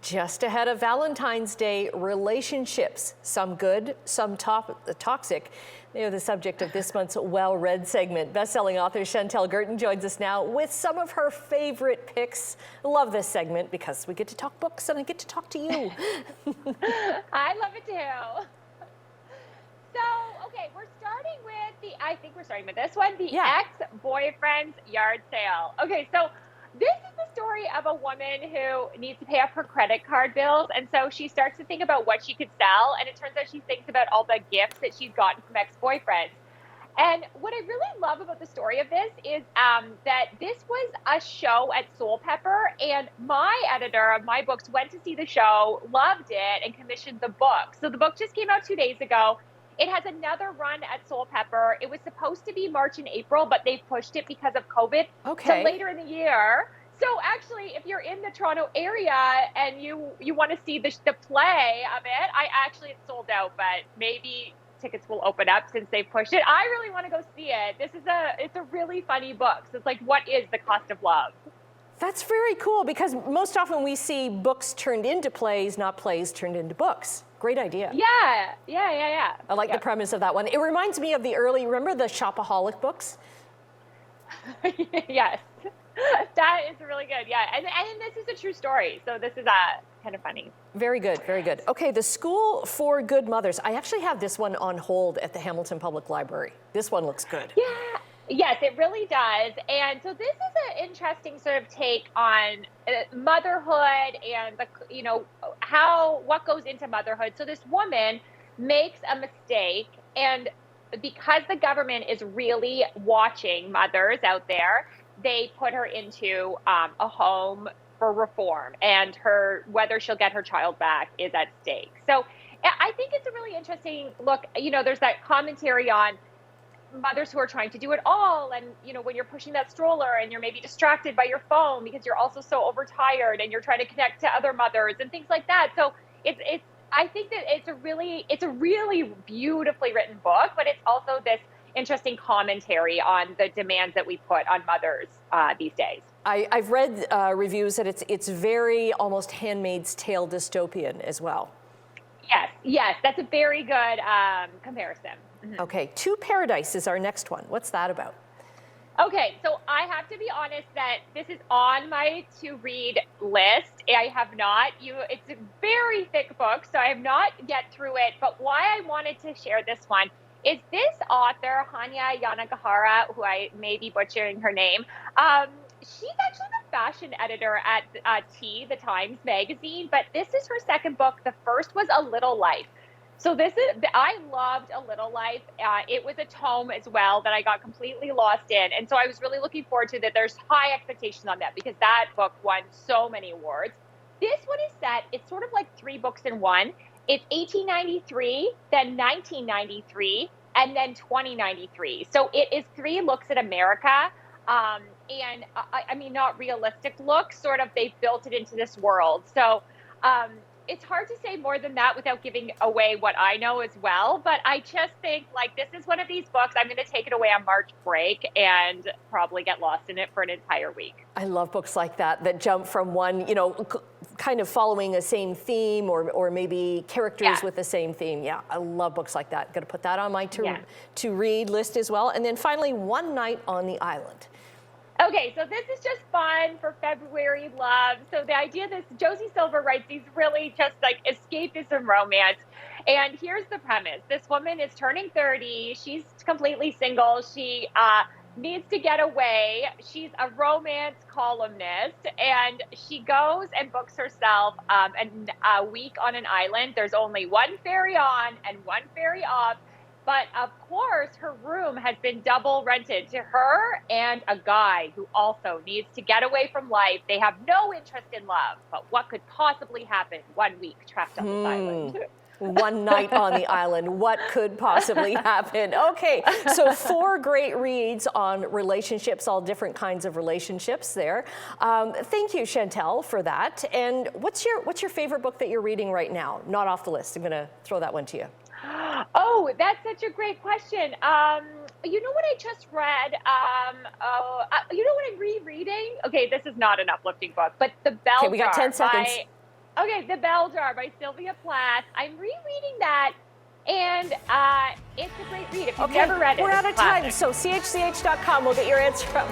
Just ahead of Valentine's Day, relationships, some good, some toxic. They are the subject of this month's Well-Read segment. Best-selling author Chantel Guertin joins us now with some of her favorite picks. Love this segment because we get to talk books and I get to talk to you. I love it too. So, okay, I think we're starting with this one, the ex-boyfriend's yard sale. Okay, so this is the story of a woman who needs to pay off her credit card bills. And so she starts to think about what she could sell. And it turns out she thinks about all the gifts that she's gotten from ex-boyfriends. And what I really love about the story of this is that this was a show at Soul Pepper, and my editor of my books went to see the show, loved it, and commissioned the book. So the book just came out 2 days ago. It has another run at Soul Pepper. It was supposed to be March and April, but they pushed it because of COVID to later in the year. So actually, if you're in the Toronto area and you want to see the play of it, it's sold out, but maybe tickets will open up since they've pushed it. I really want to go see it. It's a really funny book. So it's like, what is the cost of love? That's very cool because most often we see books turned into plays, not plays turned into books. Great idea. Yeah. I like the premise of that one. It reminds me of remember the Shopaholic books? Yes. That is really good. Yeah. And this is a true story. So this is kind of funny. Very good. Very good. Okay. The School for Good Mothers. I actually have this one on hold at the Hamilton Public Library. This one looks good. Yeah. Yes, it really does. And so this is an interesting sort of take on motherhood and what goes into motherhood. So this woman makes a mistake, and because the government is really watching mothers out there, they put her into a home for reform, and whether she'll get her child back is at stake. So I think it's a really interesting look. There's that commentary on mothers who are trying to do it all, and when you're pushing that stroller and you're maybe distracted by your phone because you're also so overtired and you're trying to connect to other mothers and things like that. So I think that it's a really beautifully written book, but it's also this interesting commentary on the demands that we put on mothers these days. I've read reviews that it's very almost Handmaid's Tale dystopian as well. Yes, that's a very good comparison. Mm-hmm. Okay, To Paradise is our next one. What's that about? Okay, so I have to be honest that this is on my to-read list. I have not. It's a very thick book, so I have not get through it. But why I wanted to share this one is this author, Hanya Yanagihara, who I may be butchering her name. She's actually the fashion editor at the Times magazine, but this is her second book. The first was A Little Life. So I loved A Little Life. It was a tome as well that I got completely lost in. And so I was really looking forward to that. There's high expectations on that because that book won so many awards. This one is set, it's sort of like 3 books in one. It's 1893, then 1993, and then 2093. So it is 3 looks at America. And I mean, not realistic looks, sort of, they've built it into this world. So, it's hard to say more than that without giving away what I know as well. But I just think this is one of these books. I'm going to take it away on March break and probably get lost in it for an entire week. I love books like that jump from one, kind of following a same theme or maybe characters with the same theme. Yeah, I love books like that. Got to put that on my to read list as well. And then finally, One Night on the Island. Okay, so this is just fun for February love. So the idea that Josie Silver writes these really just like escapism romance. And here's the premise. This woman is turning 30. She's completely single. She needs to get away. She's a romance columnist, and she goes and books herself a week on an island. There's only one ferry on and one ferry off. But of course, her room has been double rented to her and a guy who also needs to get away from life. They have no interest in love, but what could possibly happen 1 week trapped on this island? One night on the island. What could possibly happen? Okay, so 4 great reads on relationships, all different kinds of relationships there. Thank you, Chantel, for that. And what's your favorite book that you're reading right now? Not off the list. I'm going to throw that one to you. Oh, that's such a great question. You know what I just read? You know what I'm rereading? Okay, this is not an uplifting book, but The Bell Jar. Okay, we got 10 seconds. Okay, The Bell Jar by Sylvia Plath. I'm rereading that, and it's a great read. If you've never read it, we're it's out a of time, classic. so chch.com. We'll get your answer from.